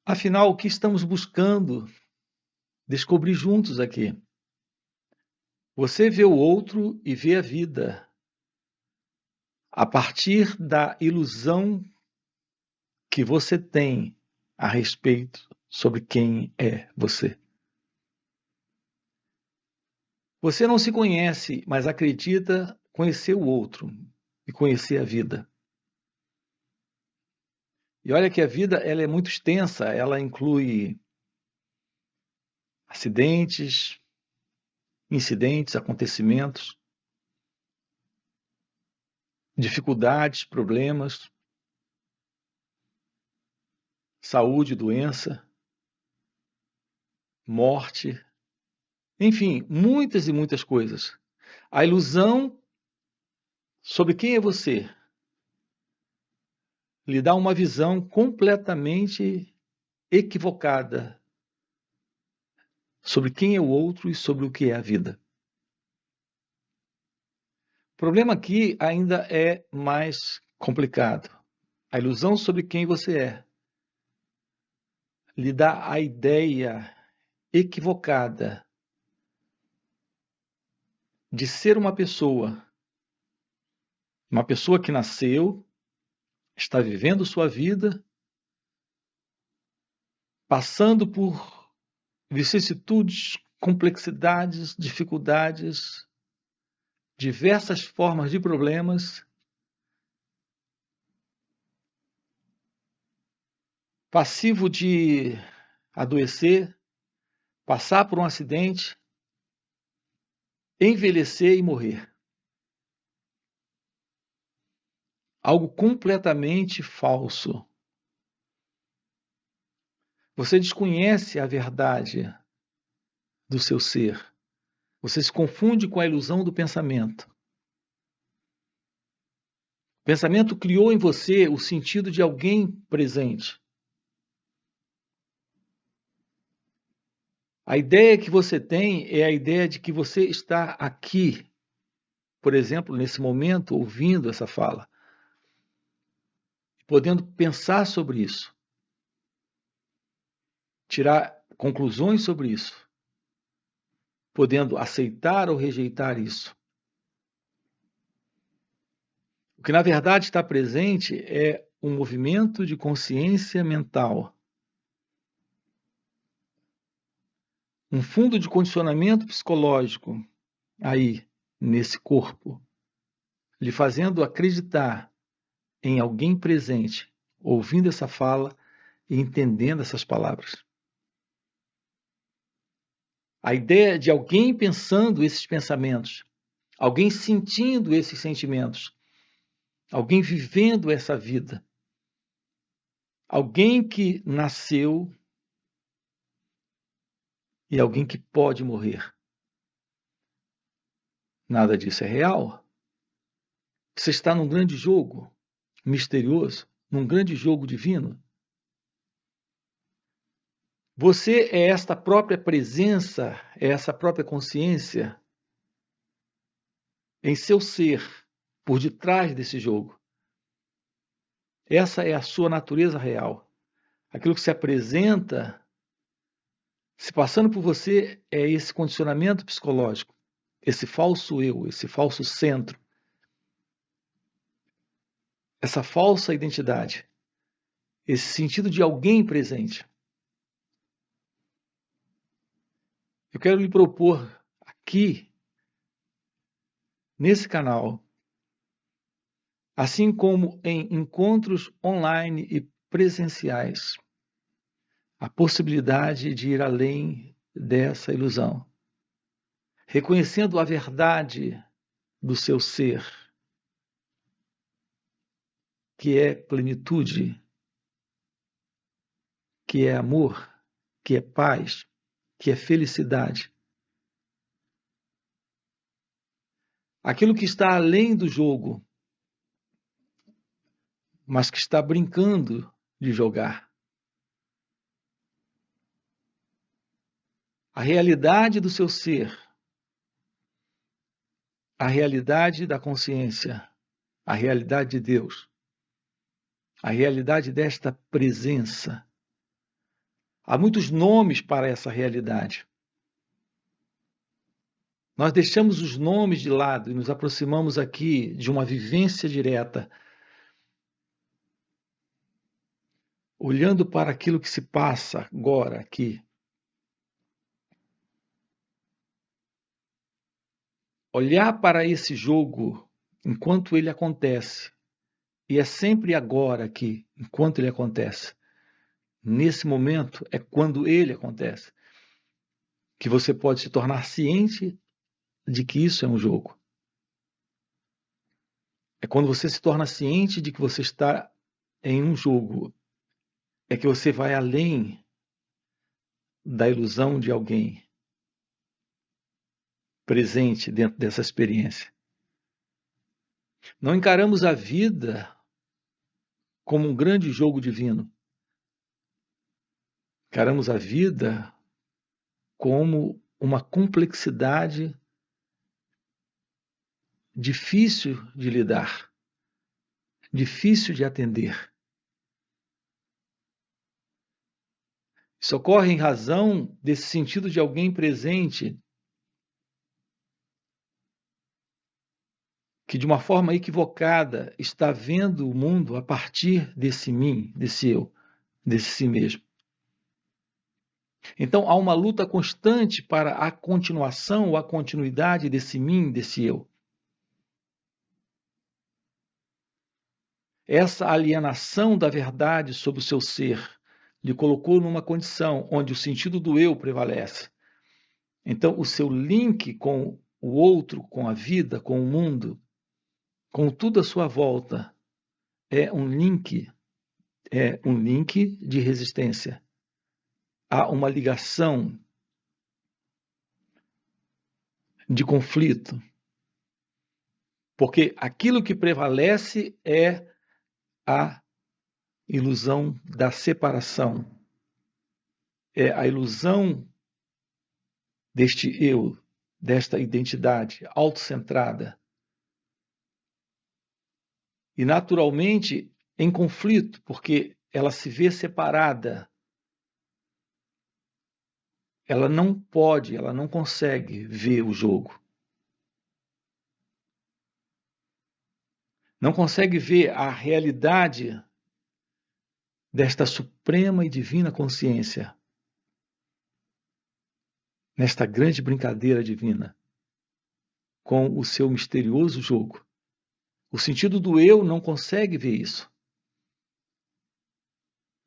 Afinal, o que estamos buscando descobrir juntos aqui? Você vê o outro e vê a vida a partir da ilusão que você tem a respeito sobre quem é você. Você não se conhece, mas acredita conhecer o outro e conhecer a vida. E olha que a vida ela é muito extensa, ela inclui acidentes, incidentes, acontecimentos, dificuldades, problemas, saúde, doença, morte, enfim, muitas e muitas coisas. A ilusão sobre quem é você lhe dá uma visão completamente equivocada sobre quem é o outro e sobre o que é a vida. O problema aqui ainda é mais complicado. A ilusão sobre quem você é lhe dá a ideia equivocada de ser uma pessoa que nasceu, está vivendo sua vida, passando por vicissitudes, complexidades, dificuldades, diversas formas de problemas, passivo de adoecer, passar por um acidente, envelhecer e morrer. Algo completamente falso. Você desconhece a verdade do seu ser. Você se confunde com a ilusão do pensamento. O pensamento criou em você o sentido de alguém presente. A ideia que você tem é a ideia de que você está aqui, por exemplo, nesse momento, ouvindo essa fala, podendo pensar sobre isso, tirar conclusões sobre isso, podendo aceitar ou rejeitar isso. O que na verdade está presente é um movimento de consciência mental, um fundo de condicionamento psicológico aí, nesse corpo, lhe fazendo acreditar em alguém presente, ouvindo essa fala e entendendo essas palavras. A ideia de alguém pensando esses pensamentos, alguém sentindo esses sentimentos, alguém vivendo essa vida, alguém que nasceu e alguém que pode morrer. Nada disso é real. Você está num grande jogo misterioso, num grande jogo divino. Você é esta própria presença, é essa própria consciência em seu ser, por detrás desse jogo. Essa é a sua natureza real. Aquilo que se apresenta, se passando por você, é esse condicionamento psicológico, esse falso eu, esse falso centro, essa falsa identidade, esse sentido de alguém presente. Eu quero lhe propor aqui, nesse canal, assim como em encontros online e presenciais, a possibilidade de ir além dessa ilusão, reconhecendo a verdade do seu ser, que é plenitude, que é amor, que é paz, que é felicidade. Aquilo que está além do jogo, mas que está brincando de jogar. A realidade do seu ser, a realidade da consciência, a realidade de Deus, a realidade desta presença, Há muitos nomes para essa realidade. Nós deixamos os nomes de lado e nos aproximamos aqui de uma vivência direta, olhando para aquilo que se passa agora aqui. Olhar para esse jogo enquanto ele acontece. E é sempre agora aqui, enquanto ele acontece. Nesse momento é quando ele acontece, que você pode se tornar ciente de que isso é um jogo. É quando você se torna ciente de que você está em um jogo. É que você vai além da ilusão de alguém presente dentro dessa experiência. Não encaramos a vida como um grande jogo divino. Encaramos a vida como uma complexidade difícil de lidar, difícil de atender. Isso ocorre em razão desse sentido de alguém presente que, de uma forma equivocada, está vendo o mundo a partir desse mim, desse eu, desse si mesmo. Então, há uma luta constante para a continuação ou a continuidade desse mim, desse eu. Essa alienação da verdade sobre o seu ser lhe colocou numa condição onde o sentido do eu prevalece. Então, o seu link com o outro, com a vida, com o mundo, com tudo à sua volta, é um link de resistência. Há uma ligação de conflito. Porque aquilo que prevalece é a ilusão da separação. É a ilusão deste eu, desta identidade autocentrada. E, naturalmente, em conflito, porque ela se vê separada. Ela não pode, ela não consegue ver o jogo. Não consegue ver a realidade desta suprema e divina consciência, nesta grande brincadeira divina, com o seu misterioso jogo. O sentido do eu não consegue ver isso.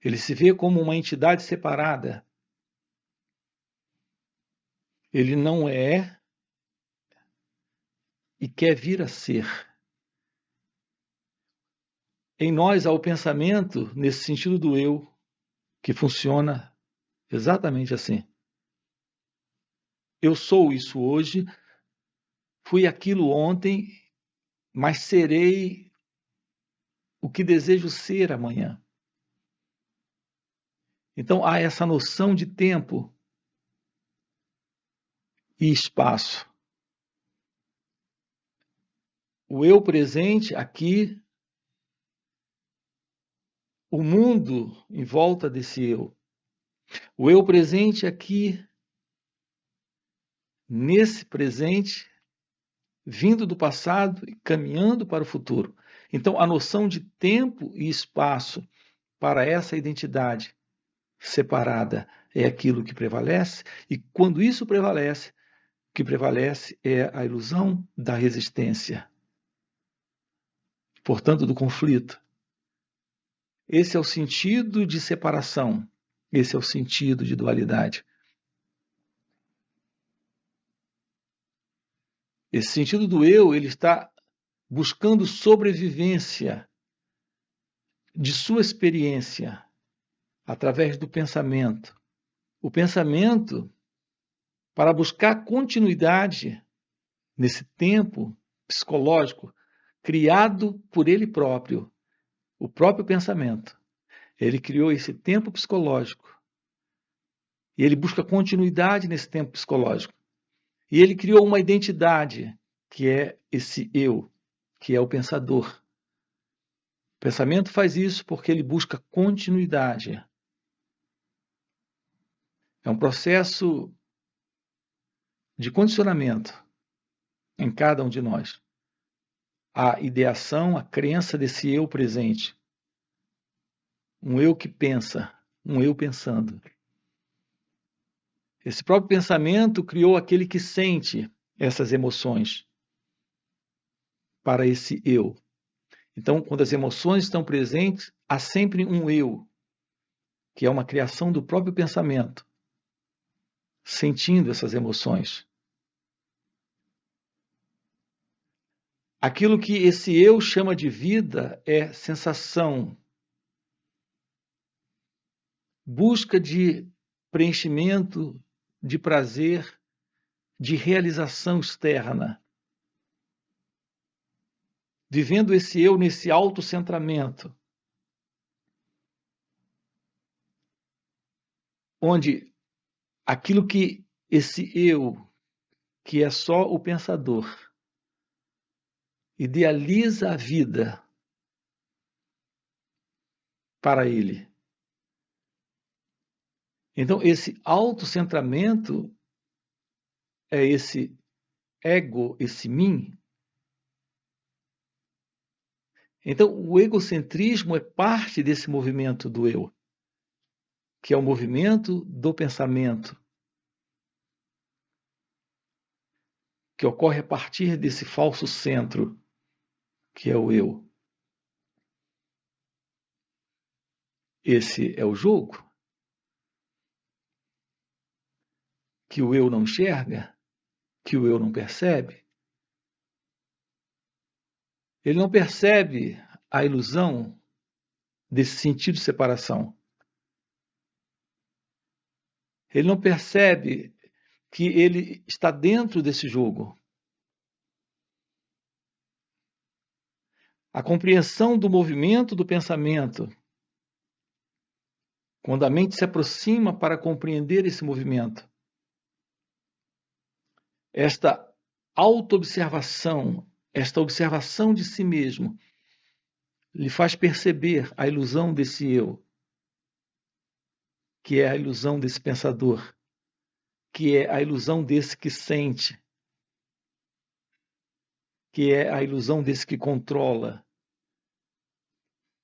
Ele se vê como uma entidade separada. Ele não é e quer vir a ser. Em nós há o pensamento, nesse sentido do eu, que funciona exatamente assim. Eu sou isso hoje, fui aquilo ontem, mas serei o que desejo ser amanhã. Então há essa noção de tempo e espaço. O eu presente aqui, o mundo em volta desse eu. O eu presente aqui, nesse presente, vindo do passado e caminhando para o futuro. Então, a noção de tempo e espaço para essa identidade separada é aquilo que prevalece, e quando isso prevalece, o que prevalece é a ilusão da resistência, portanto, do conflito. Esse é o sentido de separação, esse é o sentido de dualidade. Esse sentido do eu, ele está buscando sobrevivência de sua experiência através do pensamento. O pensamento, para buscar continuidade nesse tempo psicológico criado por ele próprio, o próprio pensamento. Ele criou esse tempo psicológico e ele busca continuidade nesse tempo psicológico. E ele criou uma identidade, que é esse eu, que é o pensador. O pensamento faz isso porque ele busca continuidade. É um processo de condicionamento em cada um de nós. A ideação, a crença desse eu presente. Um eu que pensa, um eu pensando. Esse próprio pensamento criou aquele que sente essas emoções para esse eu. Então, quando as emoções estão presentes, há sempre um eu, que é uma criação do próprio pensamento, sentindo essas emoções. Aquilo que esse eu chama de vida é sensação, busca de preenchimento, de prazer, de realização externa. Vivendo esse eu nesse autocentramento, onde aquilo que esse eu, que é só o pensador, idealiza a vida para ele. Então, esse autocentramento é esse ego, esse mim. Então, o egocentrismo é parte desse movimento do eu, que é o movimento do pensamento, que ocorre a partir desse falso centro, que é o eu. Esse é o jogo que o eu não enxerga, que o eu não percebe. Ele não percebe a ilusão desse sentido de separação. Ele não percebe que ele está dentro desse jogo. A compreensão do movimento do pensamento, quando a mente se aproxima para compreender esse movimento, esta autoobservação, esta observação de si mesmo, lhe faz perceber a ilusão desse eu, que é a ilusão desse pensador, que é a ilusão desse que sente, que é a ilusão desse que controla,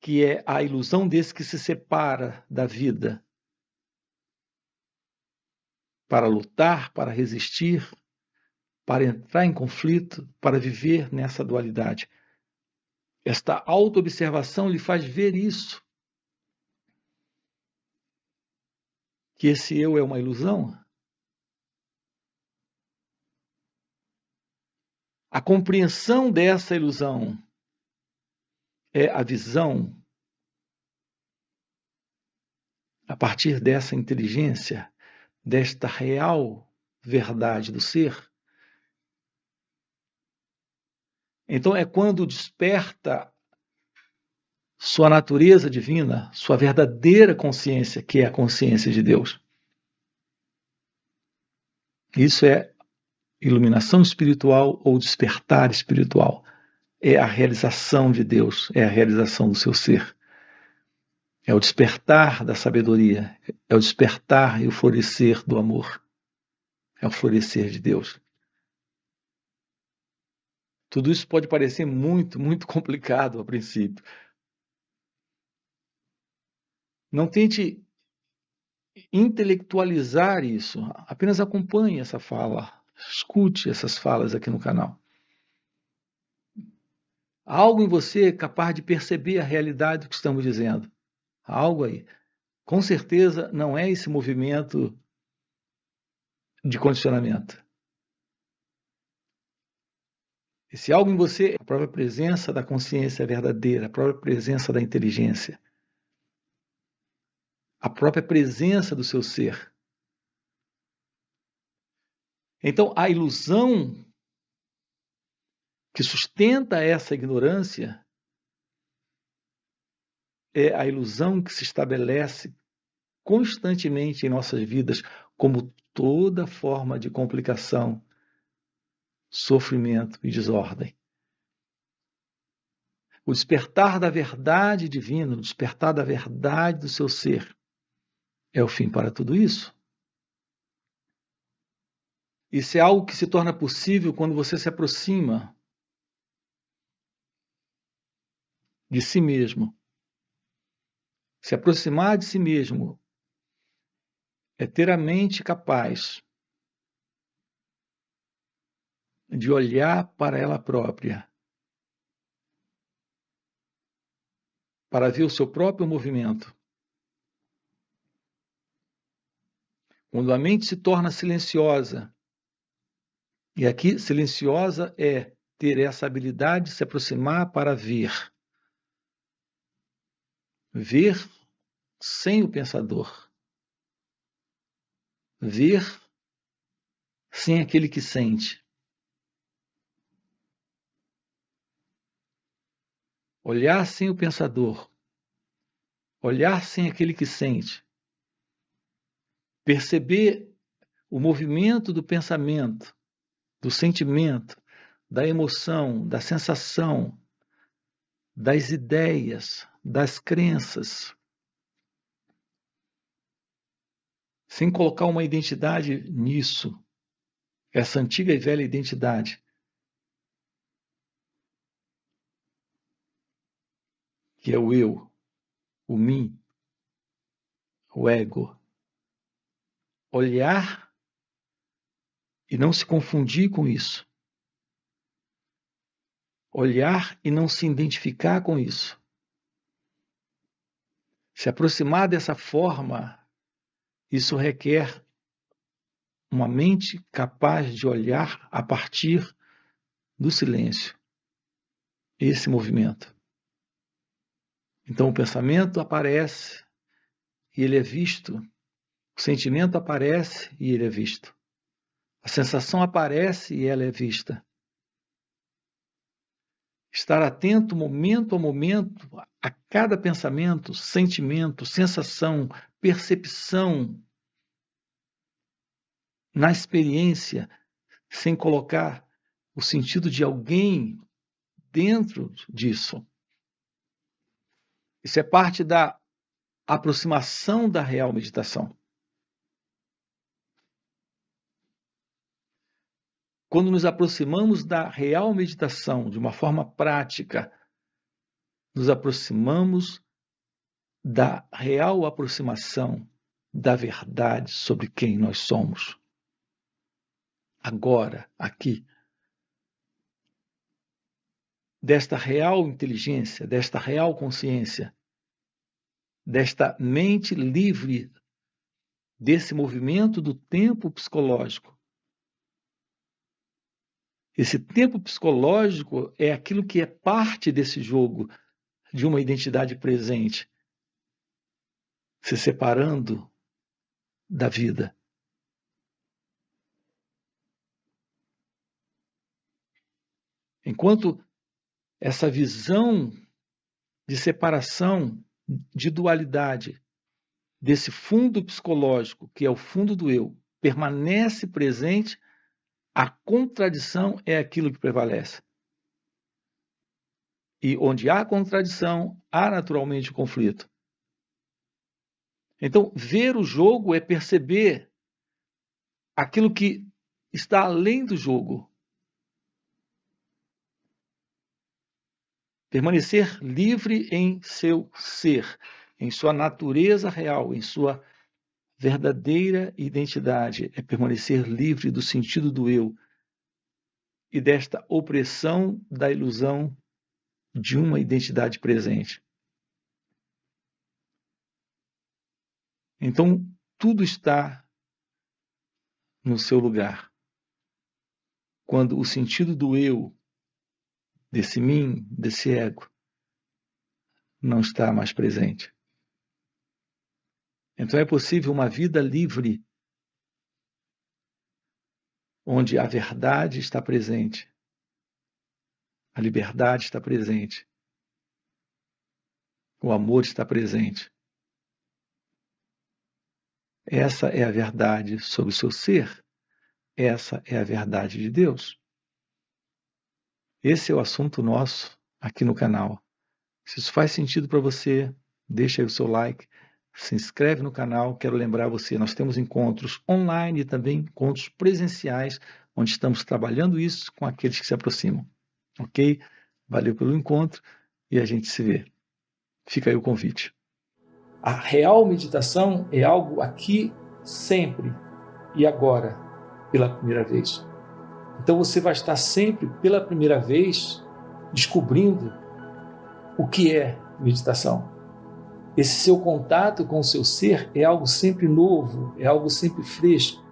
que é a ilusão desse que se separa da vida para lutar, para resistir, para entrar em conflito, para viver nessa dualidade. Esta autoobservação lhe faz ver isso, que esse eu é uma ilusão. A compreensão dessa ilusão é a visão, a partir dessa inteligência, desta real verdade do ser. Então é quando desperta sua natureza divina, sua verdadeira consciência, que é a consciência de Deus. Isso é iluminação espiritual ou despertar espiritual. É a realização de Deus, é a realização do seu ser. É o despertar da sabedoria, é o despertar e o florescer do amor. É o florescer de Deus. Tudo isso pode parecer muito, muito complicado a princípio. Não tente intelectualizar isso, apenas acompanhe essa fala, escute essas falas aqui no canal. Há algo em você capaz de perceber a realidade do que estamos dizendo. Há algo aí. Com certeza não é esse movimento de condicionamento. Esse algo em você é a própria presença da consciência verdadeira, a própria presença da inteligência, a própria presença do seu ser. Então, a ilusão que sustenta essa ignorância é a ilusão que se estabelece constantemente em nossas vidas, como toda forma de complicação, sofrimento e desordem. O despertar da verdade divina, o despertar da verdade do seu ser, é o fim para tudo isso. Isso é algo que se torna possível quando você se aproxima de si mesmo. Se aproximar de si mesmo é ter a mente capaz de olhar para ela própria, para ver o seu próprio movimento. Quando a mente se torna silenciosa, e aqui silenciosa é ter essa habilidade de se aproximar para ver. Ver sem o pensador. Ver sem aquele que sente. Olhar sem o pensador. Olhar sem aquele que sente. Perceber o movimento do pensamento, do sentimento, da emoção, da sensação, das ideias, das crenças, sem colocar uma identidade nisso, essa antiga e velha identidade, que é o eu, o mim, o ego. Olhar e não se confundir com isso. Olhar e não se identificar com isso. Se aproximar dessa forma, isso requer uma mente capaz de olhar a partir do silêncio, esse movimento. Então o pensamento aparece e ele é visto, o sentimento aparece e ele é visto, a sensação aparece e ela é vista. Estar atento momento a momento a cada pensamento, sentimento, sensação, percepção, na experiência, sem colocar o sentido de alguém dentro disso. Isso é parte da aproximação da real meditação. Quando nos aproximamos da real meditação de uma forma prática, nos aproximamos da real aproximação da verdade sobre quem nós somos. Agora, aqui. Desta real inteligência, desta real consciência, desta mente livre desse movimento do tempo psicológico. Esse tempo psicológico é aquilo que é parte desse jogo de uma identidade presente, se separando da vida. Enquanto essa visão de separação, de dualidade, desse fundo psicológico, que é o fundo do eu, permanece presente, a contradição é aquilo que prevalece. E onde há contradição, há naturalmente conflito. Então, ver o jogo é perceber aquilo que está além do jogo. Permanecer livre em seu ser, em sua natureza real, em sua verdadeira identidade. É permanecer livre do sentido do eu e desta opressão da ilusão de uma identidade presente. Então, tudo está no seu lugar. Quando o sentido do eu, desse mim, desse ego, não está mais presente. Então é possível uma vida livre, onde a verdade está presente, a liberdade está presente, o amor está presente. Essa é a verdade sobre o seu ser. Essa é a verdade de Deus. Esse é o assunto nosso aqui no canal. Se isso faz sentido para você, deixa aí o seu like, se inscreve no canal. Quero lembrar você, nós temos encontros online e também encontros presenciais, onde estamos trabalhando isso com aqueles que se aproximam. Ok? Valeu pelo encontro e a gente se vê. Fica aí o convite. A real meditação é algo aqui, sempre e agora, pela primeira vez. Então você vai estar sempre, pela primeira vez, descobrindo o que é meditação. Esse seu contato com o seu ser é algo sempre novo, é algo sempre fresco.